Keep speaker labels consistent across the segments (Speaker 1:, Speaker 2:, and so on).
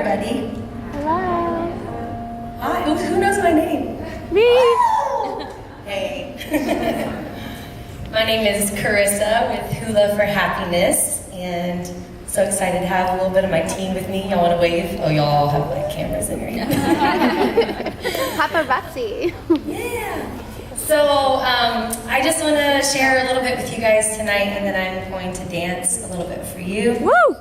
Speaker 1: everybody.
Speaker 2: Hello.
Speaker 1: Hi, who knows my name?
Speaker 2: Me.
Speaker 1: Hey. My name is Carissa with Hoola for Happiness, and so excited to have a little bit of my team with me. Y'all want to wave? Oh, y'all all have like cameras in here.
Speaker 2: Paparazzi.
Speaker 1: Yeah. So I just want to share a little bit with you guys tonight, and then I'm going to dance a little bit for you.
Speaker 2: Woo!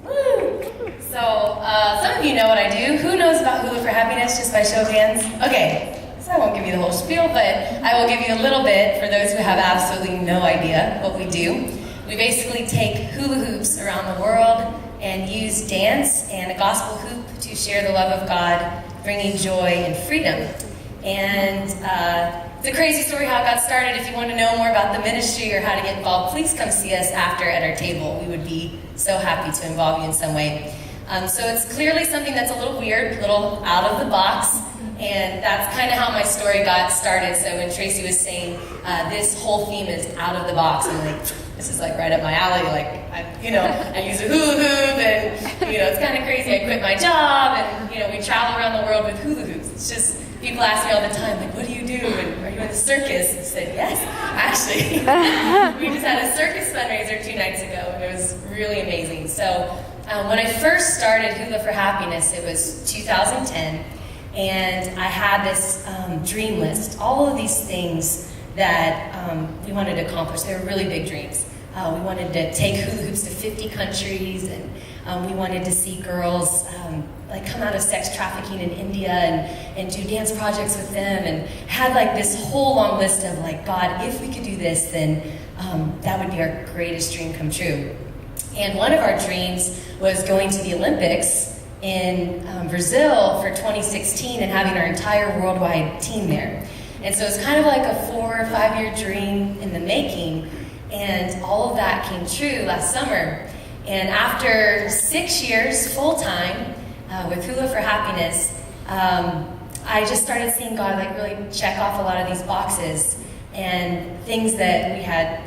Speaker 1: Woo! So some of you know what I do. Who knows about Hoola for Happiness, just by show of hands? Okay, so I won't give you the whole spiel, but I will give you a little bit for those who have absolutely no idea what we do. We basically take hula hoops around the world and use dance and a gospel hoop to share the love of God, bringing joy and freedom. And it's a crazy story how it got started. If you want to know more about the ministry or how to get involved, please come see us after at our table. We would be so happy to involve you in some way. So it's clearly something that's a little weird, a little out of the box, and that's kind of how my story got started. So when Tracy was saying this whole theme is out of the box, I'm like, this is like right up my alley. Like, I use a hula hoop, and it's kind of crazy. I quit my job, and we travel around the world with hula hoops. It's just people ask me all the time, like, what do you do? And are you in the circus? I said, yes, actually. We just had a circus fundraiser 2 nights ago, and it was really amazing. So when I first started Hoola for Happiness, it was 2010, and I had this dream list, all of these things that we wanted to accomplish. They were really big dreams. We wanted to take hula hoops to 50 countries, and we wanted to see girls come out of sex trafficking in India and do dance projects with them, and had like this whole long list of like, God, if we could do this, then that would be our greatest dream come true. And one of our dreams was going to the Olympics in Brazil for 2016 and having our entire worldwide team there. And so it's kind of like a 4 or 5 year dream in the making, and all of that came true last summer. And after 6 years full-time with Hoola for Happiness, I just started seeing God like really check off a lot of these boxes and things that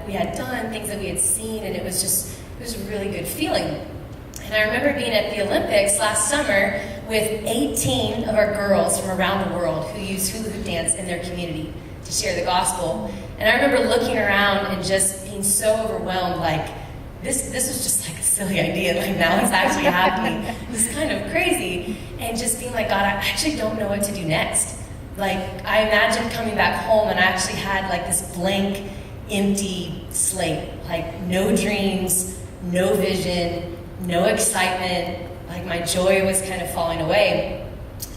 Speaker 1: we had done, things that we had seen, and it was a really good feeling. And I remember being at the Olympics last summer with 18 of our girls from around the world who use hula hoop dance in their community to share the gospel. And I remember looking around and just being so overwhelmed, like, this was just like a silly idea, like now it's actually happening. This is kind of crazy. And just being like, God, I actually don't know what to do next. Like, I imagined coming back home and I actually had like this blank, empty slate, like no dreams, no vision, no excitement, like my joy was kind of falling away.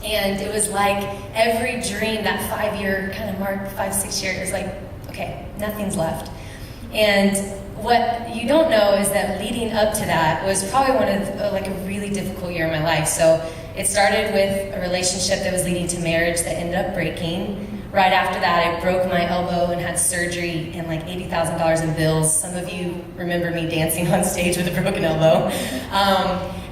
Speaker 1: And it was like every dream, that 5 year kind of mark, 5-6 years, it was like, okay, nothing's left. And what you don't know is that leading up to that was probably one of like a really difficult year in my life. So it started with a relationship that was leading to marriage that ended up breaking. Right after that, I broke my elbow and had surgery and like $80,000 in bills. Some of you remember me dancing on stage with a broken elbow.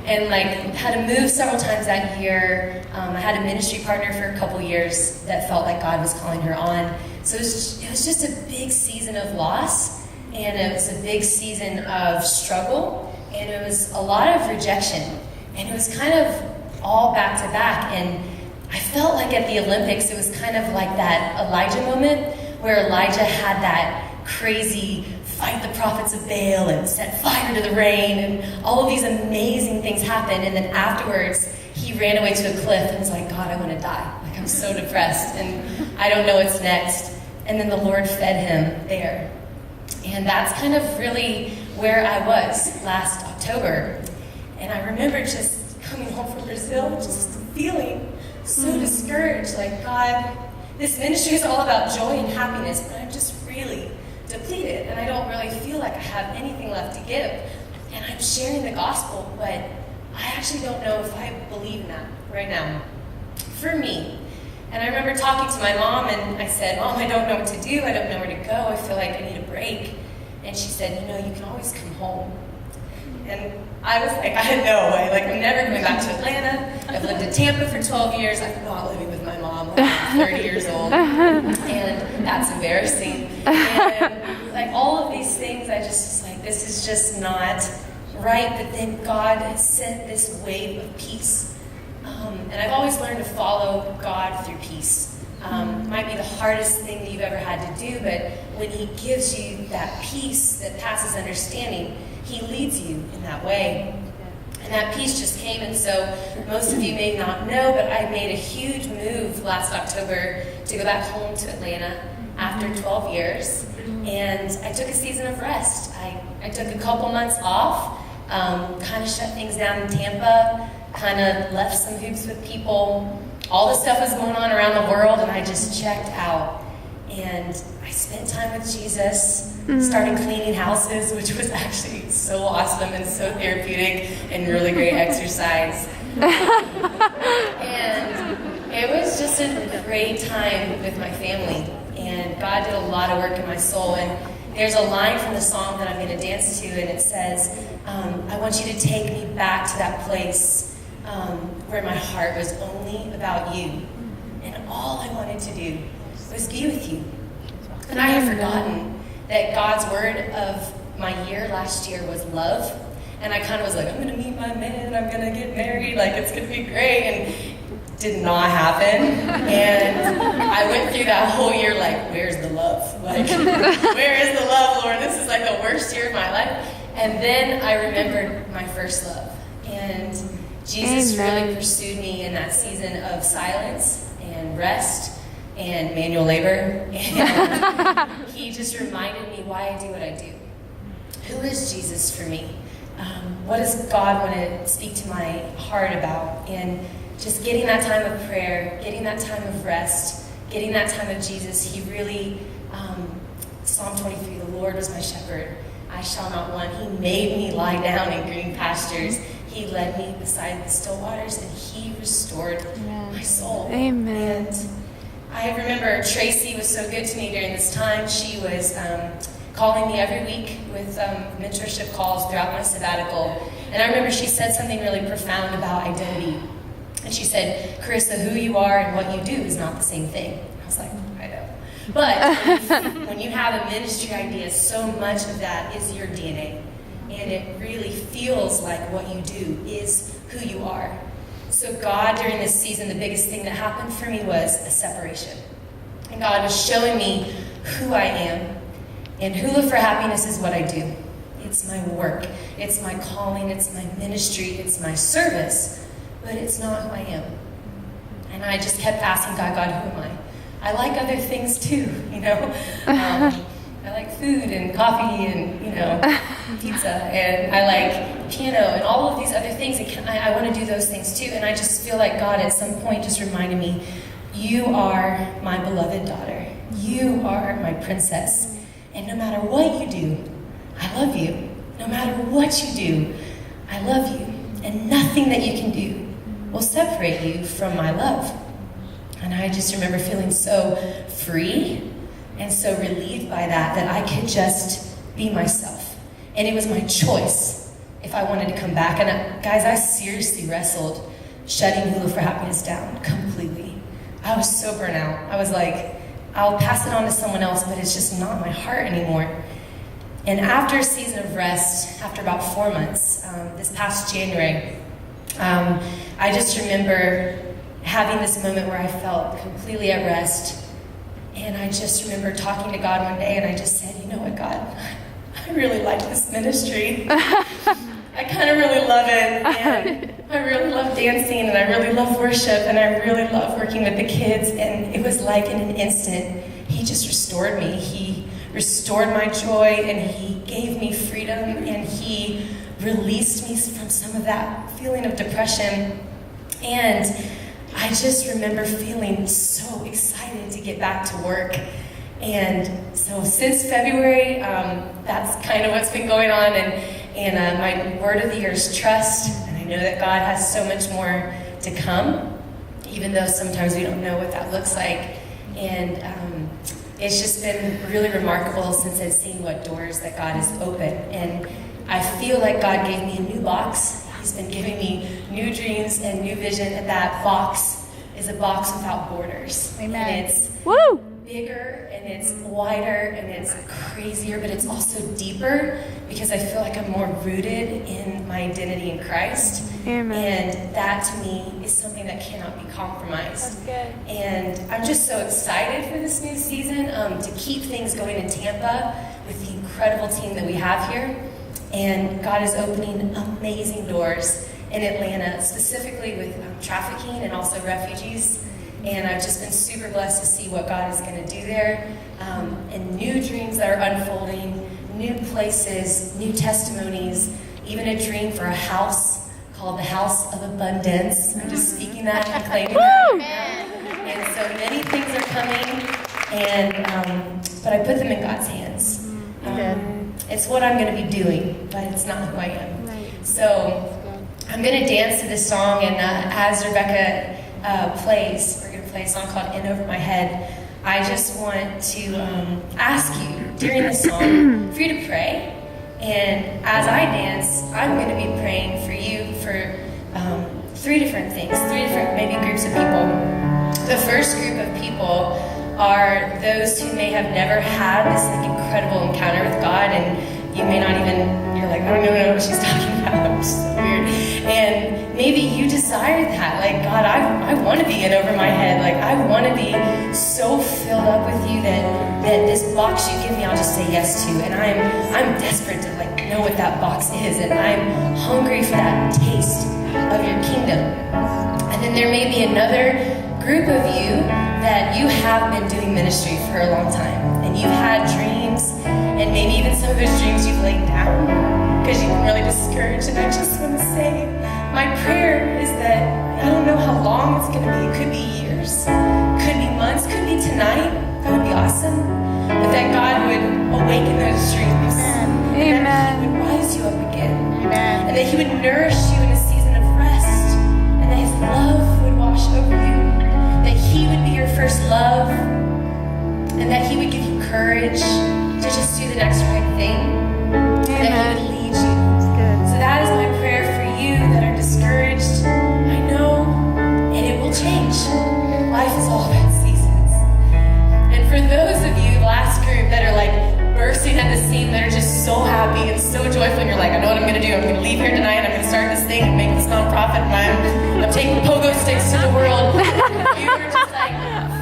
Speaker 1: And like had to move several times that year. I had a ministry partner for a couple years that felt like God was calling her on. So it was just a big season of loss, and it was a big season of struggle, and it was a lot of rejection. And it was kind of all back to back. And I felt like at the Olympics, it was kind of like that Elijah moment where Elijah had that crazy fight the prophets of Baal and set fire to the rain, and all of these amazing things happened. And then afterwards, he ran away to a cliff and was like, God, I want to die. Like, I'm so depressed and I don't know what's next. And then the Lord fed him there. And that's kind of really where I was last October. And I remember just coming home from Brazil, just feeling so discouraged, like, God, this ministry is all about joy and happiness, but I'm just really depleted, and I don't really feel like I have anything left to give. And I'm sharing the gospel, but I actually don't know if I believe in that right now. For me. And I remember talking to my mom, and I said, Mom, I don't know what to do, I don't know where to go, I feel like I need a break. And she said, you can always come home. And I was like, I had no way. Like, I'm never going back to Atlanta. I've lived in Tampa for 12 years. I'm not living with my mom. I'm 30 years old. And that's embarrassing. And like all of these things, I just was like, this is just not right. But then God sent this wave of peace And I've always learned to follow God through peace. It might be the hardest thing that you've ever had to do, but when he gives you that peace that passes understanding, he leads you in that way. And that peace just came, and so most of you may not know, but I made a huge move last October to go back home to Atlanta after 12 years, and I took a season of rest. I took a couple months off, kind of shut things down in Tampa, kind of left some hoops with people. All this stuff was going on around the world, and I just checked out. And I spent time with Jesus, started cleaning houses, which was actually so awesome and so therapeutic and really great exercise. And it was just a great time with my family. And God did a lot of work in my soul. And there's a line from the song that I'm going to dance to, and it says, I want you to take me back to that place where my heart was only about you. And all I wanted to do was be with you. And I had forgotten that God's word of my year last year was love. And I kind of was like, I'm going to meet my man, I'm going to get married, like it's going to be great. And it did not happen. And I went through that whole year like, where's the love? Like, where is the love, Lord? This is like the worst year of my life. And then I remembered my first love. And Jesus really pursued me in that season of silence and rest and manual labor, and he just reminded me why I do what I do. Who is Jesus for me? What does God want to speak to my heart about? And just getting that time of prayer, getting that time of rest, getting that time of Jesus, he really, Psalm 23, the Lord was my shepherd, I shall not want. He made me lie down in green pastures. He led me beside the still waters, and he restored my soul.
Speaker 2: Amen.
Speaker 1: And I remember Tracy was so good to me during this time. She was calling me every week with mentorship calls throughout my sabbatical. And I remember she said something really profound about identity. And she said, Carissa, who you are and what you do is not the same thing. I was like, I know. But when you have a ministry idea, so much of that is your DNA. And it really feels like what you do is who you are. So God, during this season, the biggest thing that happened for me was a separation. And God was showing me who I am. And Hoola for Happiness is what I do. It's my work. It's my calling. It's my ministry. It's my service. But it's not who I am. And I just kept asking God, who am I? I like other things too, you know. I like food and coffee and, pizza. And I like piano and all of these other things. I want to do those things too. And I just feel like God at some point just reminded me, you are my beloved daughter. You are my princess. And no matter what you do, I love you. No matter what you do, I love you. And nothing that you can do will separate you from my love. And I just remember feeling so free and so relieved by that I could just be myself. And it was my choice if I wanted to come back. And guys, I seriously wrestled shutting Hoola for Happiness down completely. I was so burnt out. I was like, I'll pass it on to someone else, but it's just not my heart anymore. And after a season of rest, after about 4 months, this past January, I just remember having this moment where I felt completely at rest. And I just remember talking to God one day, and I just said, you know what, God, I really like this ministry. I kind of really love it, and I really love dancing, and I really love worship, and I really love working with the kids. And it was like in an instant, he just restored me. He restored my joy, and he gave me freedom, and he released me from some of that feeling of depression. And I just remember feeling so excited to get back to work. And so since February, that's kind of what's been going on. And my word of the year is trust. And I know that God has so much more to come, even though sometimes we don't know what that looks like. And it's just been really remarkable since I've seen what doors that God has opened. And I feel like God gave me a new box. He's been giving me new dreams and new vision, and that box is a box without borders.
Speaker 2: Amen.
Speaker 1: And it's bigger, and it's wider, and it's crazier, but it's also deeper, because I feel like I'm more rooted in my identity in Christ.
Speaker 2: Amen.
Speaker 1: And that to me is something that cannot be compromised.
Speaker 2: That's good.
Speaker 1: And I'm just so excited for this new season to keep things going in Tampa with the incredible team that we have here. And God is opening amazing doors in Atlanta, specifically with trafficking and also refugees. And I've just been super blessed to see what God is going to do there, and new dreams that are unfolding, new places, new testimonies, even a dream for a house called the House of Abundance. I'm just speaking that and claiming that. And so many things are coming, and but I put them in God's hands. It's what I'm going to be doing, but it's not who I am. So I'm going to dance to this song, and as Rebecca plays, we're going to play a song called In Over My Head. I just want to ask you during this song for you to pray. And as I dance, I'm going to be praying for you for three different things, three different maybe groups of people. The first group of people are those who may have never had this incredible encounter with God, and you may not even, you're like, I don't even know what she's talking about, which is so weird. And maybe you desire that, like, God, I want to be in over my head, like, I want to be so filled up with you that this box you give me, I'll just say yes to, and I'm desperate to, like, know what that box is, and I'm hungry for that taste of your kingdom. And then there may be another group of you that you have been doing ministry for a long time, and you've had dreams, and maybe even some of those dreams you've laid down because you've been really discouraged. And I just want to say, my prayer is that, I don't know how long it's going to be. It could be years, could be months, could be tonight. That would be awesome. But that God would awaken those dreams.
Speaker 2: Amen.
Speaker 1: And that He would rise you up again.
Speaker 2: Amen.
Speaker 1: And that He would nourish you in a season of rest. And that His love would wash over you. That He would be your first love. And that He would give you courage to just do the next right thing. That He would lead you. So that is my prayer for you that are discouraged. I know, and it will change. Life is all about seasons. And for those of you, last group, that are like bursting at the seam, that are just so happy and so joyful, and you're like, I know what I'm going to do. I'm going to leave here tonight, I'm going to start this thing and make this nonprofit, and I'm taking pogo sticks to the world. You're just like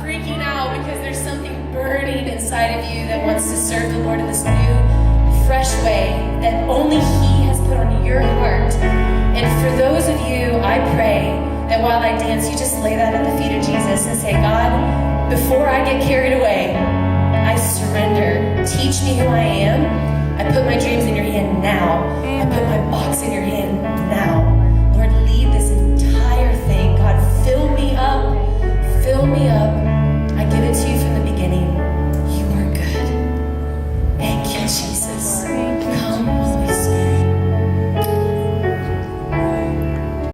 Speaker 1: freaking out because there's something burning inside of you that wants to serve the Lord in this new, fresh way that only He has put on your heart. And for those of you, I pray that while I dance, you just lay that at the feet of Jesus and say, God, before I get carried away, I surrender. Teach me who I am. I put my dreams in your hand now. I put my box in your hand now. Lord, lead this entire thing. God, fill me up. Fill me up. I give it to you from the beginning. You are good. Thank you, Jesus.